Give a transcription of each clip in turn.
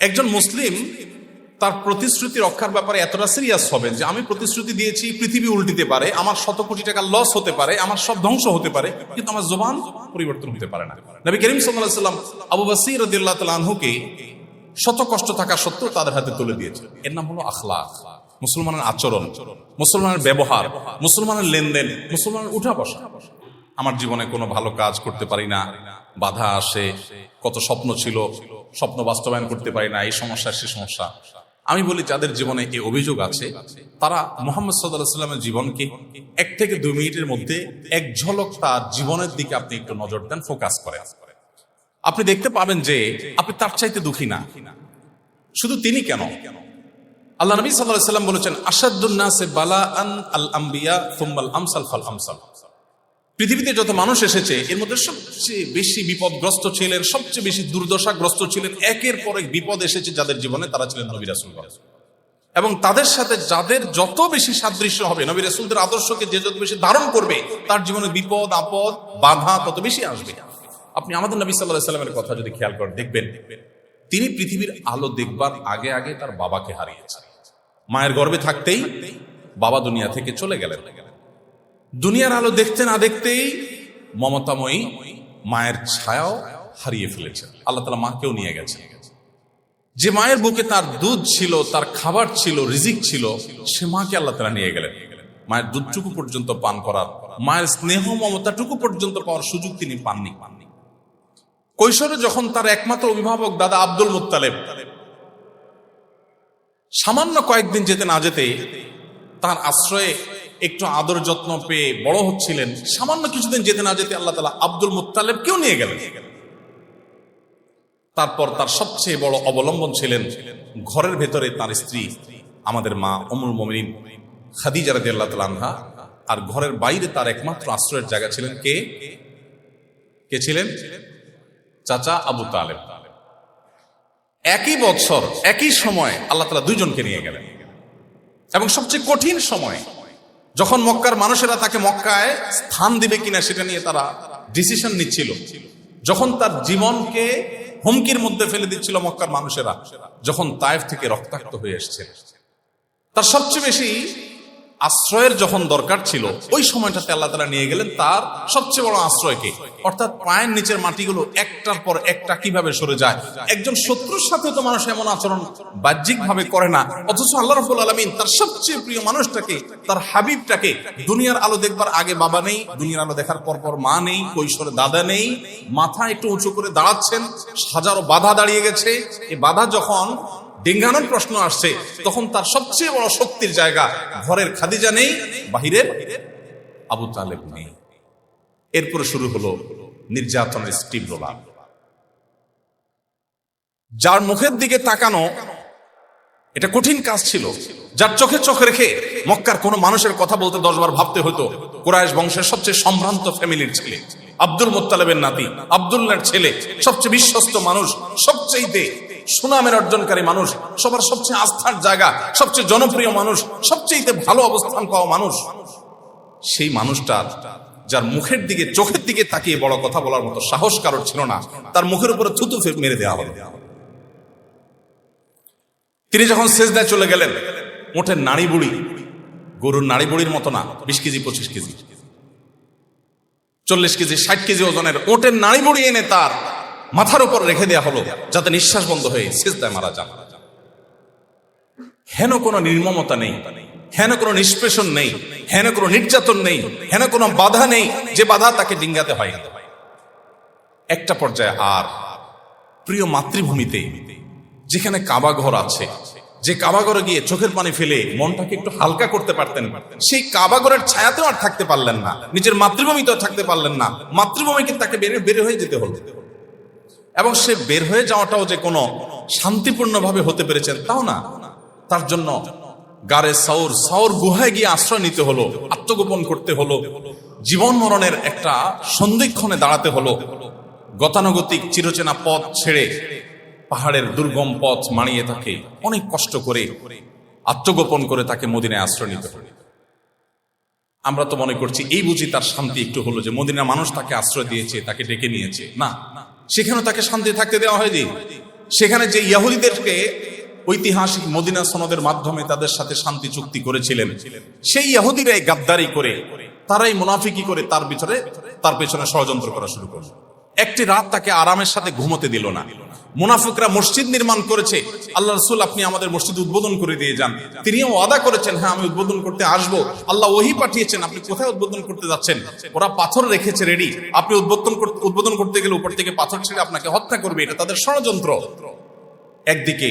একজন মুসলিম তার প্রতিশ্রুতি রক্ষার ব্যাপারে এতটা সিরিয়াস হবেন যে আমি প্রতিশ্রুতি দিয়েছি, পৃথিবী উল্টিতে পারে, আমার শত কোটি টাকা লস হতে পারে, আমার সব ধ্বংস হতে পারে, কিন্তু আমার জবান পরিবর্তন হতে পারে না। নবী করিম সাল্লাল্লাহু আলাইহি ওয়াসাল্লাম আবু বসির রাদিয়াল্লাহু তাআলা আনহুকে শত কষ্ট থাকা সত্ত্বেও তাদের হাতে তুলে দিয়েছে। এর নাম হলো আখলাক, মুসলমানের আচরণ, মুসলমানের ব্যবহার, মুসলমানের লেনদেন, মুসলমানের উঠা বসা। আমার জীবনে কোনো ভালো কাজ করতে পারি না, বাধা আসে, কত স্বপ্ন ছিল, স্বপ্ন বাস্তবায়ন করতে পারি না, এই সমস্যা সে সমস্যা। আমি বলি যাদের জীবনে এই অভিযোগ আছে তারা মুহাম্মদ সাল্লাল্লাহু আলাইহি ওয়াসাল্লামের জীবনকে 1 থেকে 2 মিনিটের মধ্যে এক ঝলক তার জীবনের দিকে আপনি একটু নজর দেন, ফোকাস করেন, আপনি দেখতে পাবেন যে আপনি তার চাইতে দুঃখী না। শুধু তিনি কেন, আল্লাহ নবী সাল্লাল্লাহু আলাইহি ওয়াসাল্লাম বলেছেন আশাদ্দুন নাসি বালাআন আল আমবিয়া সুম্মাল আমসাল ফাল আমসাল। পৃথিবীতে যত মানুষ এসেছে এর মধ্যে সবচেয়ে বেশি বিপদগ্রস্ত ছিলেন, সবচেয়ে বেশি দুর্দশাগ্রস্ত ছিলেন, একের পর এক বিপদ এসেছে যাদের জীবনে, তারা ছিলেন নবী রাসূলগণ। এবং তাদের সাথে যাদের যত বেশি সাদৃশ্য হবে, নবী রাসূলদের আদর্শকে যে যত বেশি ধারণ করবে, তার জীবনে বিপদ আপদ বাধা তত বেশি আসবে। আপনি আমাদের নবী সাল্লাল্লাহু আলাইহি ওয়াসাল্লামের কথা যদি খেয়াল করেন দেখবেন তিনি পৃথিবীর আলো দেখবার আগে আগে তার বাবাকে হারিয়েছেন। মায়ের গর্ভে থাকতেই বাবা দুনিয়া থেকে চলে গেলেন। দুনিয়ার আলো দেখতে না দেখতেই মমতাময়ী মায়ের ছায়াও হারিয়ে ফেলেছেন। আল্লাহ তাআলা মাকেও নিয়ে গেছেন। যে মায়ের বুকে তার দুধ ছিল, তার খাবার ছিল, রিজিক ছিল, সে মাকে আল্লাহ তাআলা নিয়ে গেলেন। মায়ের দুধটুকু পর্যন্ত পান করার, মায়ের স্নেহ মমতাটুকু পর্যন্ত পাওয়ার সুযোগ তিনি পাননি। কৈশোরে যখন তার একমাত্র অভিভাবক দাদা আব্দুল মুত্তালিব সামান্য কয়েকদিন যেতে না যেতে তার আশ্রয়ে একটু আদর যত্ন পেয়ে বড় হচ্ছিলেন, সামান্য কিছুদিন যেতে না যেতে আল্লাহ তাআলা আব্দুল মুত্তালিবকেও নিয়ে গেলেন। তারপর তার সবচেয়ে বড় অবলম্বন ছিলেন ঘরের ভেতরে তার স্ত্রী আমাদের মা উম্মুল মুমিনিন খাদিজা রাদিয়াল্লাহু তাআলা আনহা, আর ঘরের বাইরে তার একমাত্র আশ্রয়ের জায়গা ছিলেন কে ছিলেন? চাচা আবু তালেব। একই বছর একই সময় আল্লাহ তাআলা দুইজনকে নিয়ে গেলেন। এবং সবচেয়ে কঠিন সময় যখন মক্কার মানুষেরা তাকে মক্কায় স্থান দিবে কিনা সেটা নিয়ে তারা ডিসিশন নিচ্ছিল, যখন তার জীবনকে হুমকির মধ্যে ফেলে দিচ্ছিল মক্কার মানুষেরা, যখন তায়েফ থেকে রক্তাক্ত হয়ে এসেছে, তার সবচেয়ে বেশি আশ্রয়ের যখন দরকার ছিল ওই সময়টাতে আল্লাহ তাআলা নিয়ে গেলেন তার সবচেয়ে বড় আশ্রয়কে। অর্থাৎ পায়ের নিচের মাটিগুলো একটার পর একটা কিভাবে সরে যায়। একজন শত্রুর সাথে তো মানুষ এমন আচরণ বাহ্যিক ভাবে করে না, অথচ আল্লাহ রাব্বুল আলামিন তার সবচেয়ে প্রিয় মানুষটাকে, তার হাবিবটাকে, দুনিয়ার আলো দেখবার আগে বাবা নেই, দুনিয়ার আলো দেখার পর পর মা নেই, কৈশোরে দাদা নেই, মাথা একটু উঁচু করে দাঁড়াচ্ছেন, হাজারো বাধা দাঁড়িয়ে গেছে। এই বাধা যখন ডিঙ্গানোর প্রশ্ন আসছে তখন তার সবচেয়ে বড় শক্তির জায়গা ঘরের খাদিজা নেই, বাহিরের আবু তালেব নেই। এরপরে শুরু হলো নির্যাতনের তীব্র লাভ। যার মুখের দিকে তাকানো এটা কঠিন কাজ ছিল, যার চোখে চোখ রেখে মক্কার কোন মানুষের কথা বলতে 10 বার ভাবতে হতো। কুরাইশ বংশের সবচেয়ে সম্ভ্রান্ত ফ্যামিলির ছেলে, আব্দুল মুত্তালিবের নাতি, আব্দুল্লাহর ছেলে, সবচেয়ে বিশ্বস্ত মানুষ, সবচেয়ে সুনামের অর্জনকারী মানুষ, সবার সবচেয়ে আস্থার জায়গা, সবচেয়ে জনপ্রিয় মানুষ, সবচেয়ে ভালো অবস্থান পাওয়া মানুষ, সেই মানুষটা যার মুখের দিকে চোখের দিকে তাকিয়ে বড় কথা বলার মতো সাহস কারোর ছিল না, তার মুখের উপরে থুতু মেরে দেওয়া হলো। তিনি যখন সেজদায় চলে গেলেন, ওঠের নাড়ি বুড়ি, গরুর নাড়ি বুড়ির মতো না, 20 কেজি 25 কেজি 40 কেজি 60 কেজি ওজনের ওটের নাড়ি বুড়ি এনে তার মাথার উপর রেখে দেওয়া হলো যাতে নিঃশ্বাস বন্ধ হয়ে সেজদায় মারা যান। হেন কোনো নির্মমতা নেই, হেন কোনো নিষ্পেষণ নেই, হেন কোনো নির্যাতন নেই, হেন কোনো বাধা নেই যে বাধা তাকে ডিঙ্গাতে হয়। একটা পর্যায়ে আর প্রিয় মাতৃভূমিতে যেখানে কাবা ঘর আছে, যে কাবা ঘরে গিয়ে চোখের পানি ফেলে মনটাকে একটু হালকা করতে পারতেন, সেই কাবা ঘরের ছায়াতেও আর থাকতে পারলেন না, নিজের মাতৃভূমিতেও থাকতে পারলেন না। মাতৃভূমিকে তাকে বের হয়ে যেতে হলো। এবং সে বের হয়ে যাওয়াটাও যে কোনো শান্তিপূর্ণভাবে হতে পেরেছেন তাও না, তার জন্য গারে সাউর গুহায় গিয়ে আশ্রয় নিতে হলো, আত্মগোপন করতে হলো, জীবন মরণের একটা সন্ধিক্ষণে দাঁড়াতে হলো। গতানুগতিক চিরচেনা পথ ছেড়ে পাহাড়ের দুর্গম পথ মানিয়ে তাকে অনেক কষ্ট করে আত্মগোপন করে তাকে মদিনায় আশ্রয় নিতে হলো। আমরা তো মনে করছি এই বুঝি তার শান্তি একটু হলো যে মদিনার মানুষ তাকে আশ্রয় দিয়েছে, তাকে ডেকে নিয়েছে। না, সেখানেও তাকে শান্তি থাকতে দেওয়া হয়নি। সেখানে যে ইহুদিদেরকে ঐতিহাসিক মদিনা সনদের মাধ্যমে তাদের সাথে শান্তি চুক্তি করেছিলেন, সেই ইহুদিরাই গাদ্দারি করে, তারাই মুনাফিকি করে তার পেছনে ষড়যন্ত্র করা শুরু করল। একটি রাত তাকে আরামের সাথে ঘুমোতে দিল না। মুনাফিকরা মসজিদ নির্মাণ করেছে, আল্লাহ রাসূল আপনি আমাদের মসজিদ উদ্বোধন করে দিয়ে যান। তিনিও ওয়াদা করেছেন, হ্যাঁ আমি উদ্বোধন করতে আসবো, আল্লাহ ওহী পাঠিয়েছেন, আপনি কোথায় উদ্বোধন করতে যাচ্ছেন? ওরা পাথর রেখেছে রেডি, আপনি উদ্বোধন করতে গেলে উপর থেকে পাথর ছেড়ে আপনাকে হত্যা করবে, এটা তাদের ষড়যন্ত্র। একদিকে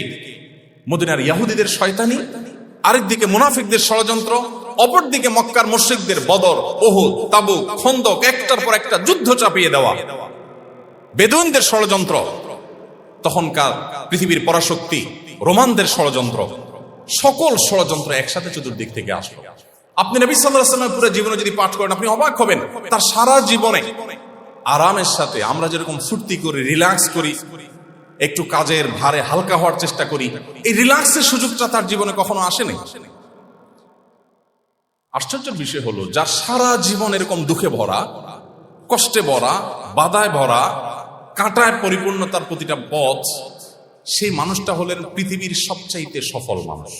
মদিনার ইহুদিদের শয়তানি, আরেকদিকে মুনাফিকদের ষড়যন্ত্র, অপরদিকে মক্কার মুশরিকদের বদর, উহুদ, তাবুক, খন্দক, একটার পর একটা যুদ্ধ চাপিয়ে দেওয়া, বেদুইনদের ষড়যন্ত্র, তখনকার পৃথিবীর পরাশক্তি রোমানদের ষড়যন্ত্র, সকল ষড়যন্ত্র একসাথে চতুর্দিক থেকে আসলো। আপনি নবী সাল্লাল্লাহু আলাইহি ওয়াসাল্লামের পুরো জীবনে যদি পাঠ করেন, আপনি অবাক হবেন, তার সারা জীবনে আরামের সাথে আমরা যেরকম ফুর্তি করি, রিল্যাক্স করি, একটু কাজের ভারে হালকা হওয়ার চেষ্টা করি, এই রিল্যাক্সের সুযোগটা তার জীবনে কখনো আসেনি। আশ্চর্যের বিষয় হলো, যার সারা জীবন এরকম দুঃখে ভরা, কষ্টে ভরা, বাধায় ভরা, কাঁটায় পরিপূর্ণ তার প্রতিটা পথ, সেই মানুষটা হলেন পৃথিবীর সবচাইতে সফল মানুষ।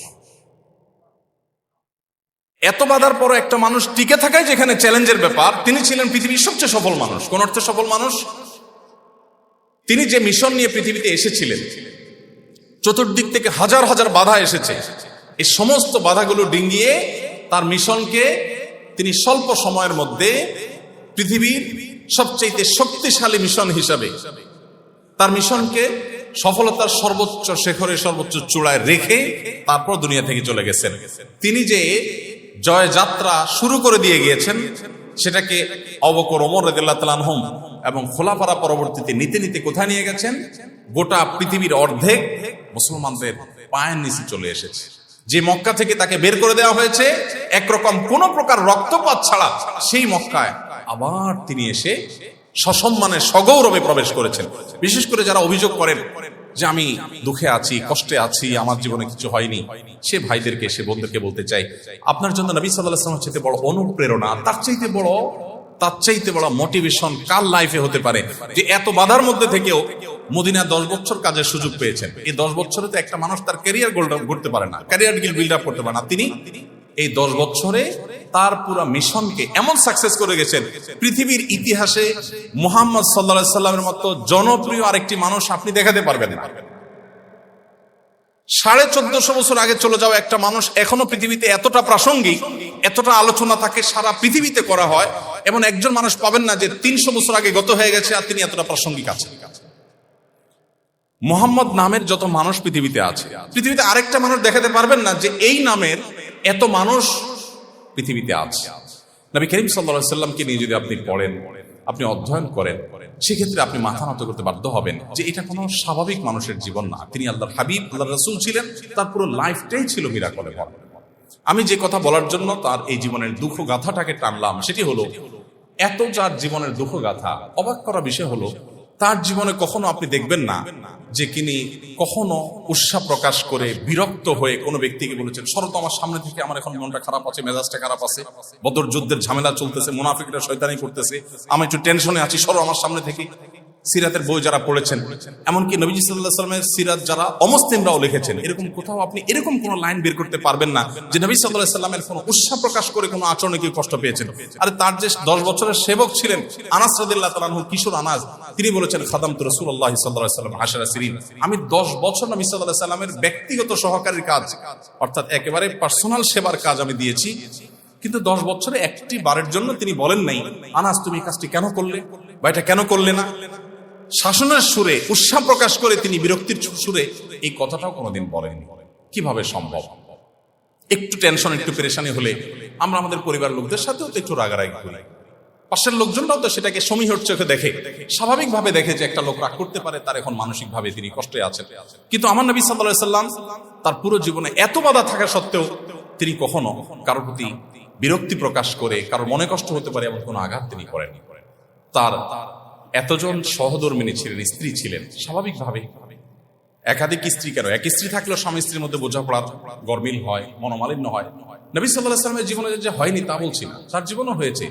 এত বাধার পর একটা মানুষ টিকে থাকায় যেখানে চ্যালেঞ্জের ব্যাপার, তিনি ছিলেন পৃথিবীর সবচেয়ে সফল মানুষ। কোন অর্থে সফল মানুষ? তিনি যে মিশন নিয়ে পৃথিবীতে এসেছিলেন, চতুর্দিক থেকে হাজার হাজার বাধা এসেছে, এই সমস্ত বাধাগুলো ডিঙ্গিয়ে তার মিশনকে তিনি স্বল্প সময়ের মধ্যে পৃথিবীর সবচেয়ে শক্তিশালী মিশন হিসাবে তার মিশনকে সফলতার সর্বোচ্চ শিখরে, সর্বোচ্চ চূড়ায় রেখে তারপর দুনিয়া থেকে চলে গেছেন। তিনি যে জয় যাত্রা শুরু করে দিয়ে গিয়েছেন, সেটাকে আবু বকর, ওমর রাদিয়াল্লাহু তাআলা আনহুম এবং খোলাফারা পরবর্তীতে নিতে নিতে কোথায় নিয়ে গেছেন? গোটা পৃথিবীর অর্ধেক মুসলমানদের পায়ের নিচে চলে এসেছে। যে মক্কা থেকে তাকে বের করে দেওয়া হয়েছে একরকম কোন প্রকার রক্তপাত ছাড়া, সেই মক্কায় আবার তিনি এসে সসম্মানে সগৌরবে প্রবেশ করেছেন। বিশেষ করে যারা অভিযোগ করেন যে আমি দুঃখে আছি, কষ্টে আছি, আমার জীবনে কিছু হয়নি, সে ভাইদেরকে, সে বোনদেরকে বলতে চাই, আপনার জন্য নবী সাল্লাল্লাহু আলাইহি ওয়াসাল্লামের চাইতে বড় অনুপ্রেরণা, তার চাইতে বড় মোটিভেশন কার লাইফে হতে পারে, যে এত বাধার মধ্যে থেকেও মদিনা 10 বছর কাজের সুযোগ পেয়েছেন। এই 10 বছরে তো একটা মানুষ তার ক্যারিয়ার করতে পারে না, ক্যারিয়ার বিল্ড আপ করতে পারে না। তিনি এই 10 বছরে তার পুরো মিশনকে এমন সাকসেস করে গেছেন, পৃথিবীর ইতিহাসে মুহাম্মদ সাল্লাল্লাহু আলাইহি সাল্লামের মতো জনপ্রিয় আরেকটি মানুষ আপনি দেখাতে পারবেন না। 1450 বছর আগে চলে যাওয়া একটা মানুষ এখনো পৃথিবীতে এতটা প্রাসঙ্গিক, এতটা আলোচনা তাকে সারা পৃথিবীতে করা হয়, এমন একজন মানুষ পাবেন না যে 300 বছর আগে গত হয়ে গেছে আর তিনি এতটা প্রাসঙ্গিক আছেন। মুহাম্মদ নামের যত মানুষ পৃথিবীতে আছে, পৃথিবীতে আরেকটা মানুষ দেখাতে পারবেন না যে এই নামের এত মানুষ পৃথিবীতে আছে। নবী করিম সাল্লাল্লাহু আলাইহি সাল্লামকে নিয়ে যদি আপনি পড়েন, আপনি অধ্যয়ন করেন, সেক্ষেত্রে আপনি মাথা নত করতে বাধ্য হবেন যে এটা কোনো স্বাভাবিক মানুষের জীবন না। তিনি আল্লাহর হাবিব, আল্লাহর রাসূল ছিলেন, তার পুরো লাইফটাই ছিল মিরাকলে ভরা। আমি যে কথা বলার জন্য তার এই জীবনের দুঃখ গাথাটাকে টানলাম, সেটি হলো, এত যার জীবনের দুঃখ গাথা, অবাক করা বিষয় হলো, তার জীবনে কখনো আপনি দেখবেন না যে তিনি কখনো উৎসাহ প্রকাশ করে বিরক্ত হয়ে কোনো ব্যক্তিকে বলেছেন, সরো তো আমার সামনে থেকে, আমার এখন মনটা খারাপ আছে, মেজাজটা খারাপ আছে, বদর যুদ্ধের ঝামেলা চলতেছে, মুনাফিকরা শয়তানি করতেছে, আমি একটু টেনশনে আছি, সরো আমার সামনে থেকে। সিরাতের বই যারা পড়েছেন, এমনকি নবীজি সাল্লাল্লাহু আলাইহি ওয়াসাল্লামের সিরাত যারা অমুসলিমরাও লিখেছেন, এরকম কোথাও আপনি এরকম কোন লাইন বের করতে পারবেন না যে নবী সাল্লাল্লাহু আলাইহি ওয়াসাল্লামের কোনো উৎসাহ প্রকাশ করে কোনো আচরণে কেউ কষ্ট পেয়েছেন। আরে তার যে 10 বছরের সেবক ছিলেন আনাস রাদিয়াল্লাহু তাআলা আনহু, কিশোর আনাস, তিনি বলেছেন, খাদামতু রাসূলুল্লাহ সাল্লাল্লাহু আলাইহি ওয়াসাল্লাম 10 সিনিন, আমি 10 বছর নবী সাল্লাল্লাহু আলাইহি ওয়াসাল্লামের ব্যক্তিগত সহকারীর কাজ, অর্থাৎ একেবারে পার্সোনাল সেবার কাজ আমি দিয়েছি। কিন্তু 10 বছরে একটি বারের জন্য তিনি বলেন নাই, আনাস তুমি এই কাজটি কেন করলে, বা এটা কেন করলে না। শাসনের সুরে, উৎসাহ প্রকাশ করে তিনি বিরক্তির সুরে এই কথাটাও কোনোদিন বলেননি। কিভাবে সম্ভব? একটু টেনশন, একটু পেরেশানি হলে আমরা আমাদের পরিবার লোকদের সাথেও তো একটু রাগারাগি করি, পাশের লোকজনরাও তো সেটাকে সমীহর চোখে দেখে, স্বাভাবিকভাবে দেখে যে একটা লোক রাগ করতে পারে, তার এখন মানসিকভাবে তিনি কষ্টে আছেন। কিন্তু আমার নবী সাল্লাল্লাহু আলাইহি ওয়াসাল্লাম তার পুরো জীবনে এত বাধা থাকা সত্ত্বেও তিনি কখনো কারোর প্রতি বিরক্তি প্রকাশ করে, কারোর মনে কষ্ট হতে পারে এমন কোনো আঘাত তিনি করেননি। তার এতজন সহধর্মিণী ছিলেন, স্ত্রী ছিলেন, স্বাভাবিকভাবে একাধিক স্ত্রী কেন, এক স্ত্রী থাকলেও স্বামী স্ত্রীর মধ্যে বোঝাপড়ার গরমিল হয়, মনোমালিন্য হয়। নবী সাল্লাল্লাহু আলাইহি ওয়াসাল্লামের জীবনে যে হয়নি তা বলছি না, তার জীবনও হয়েছে।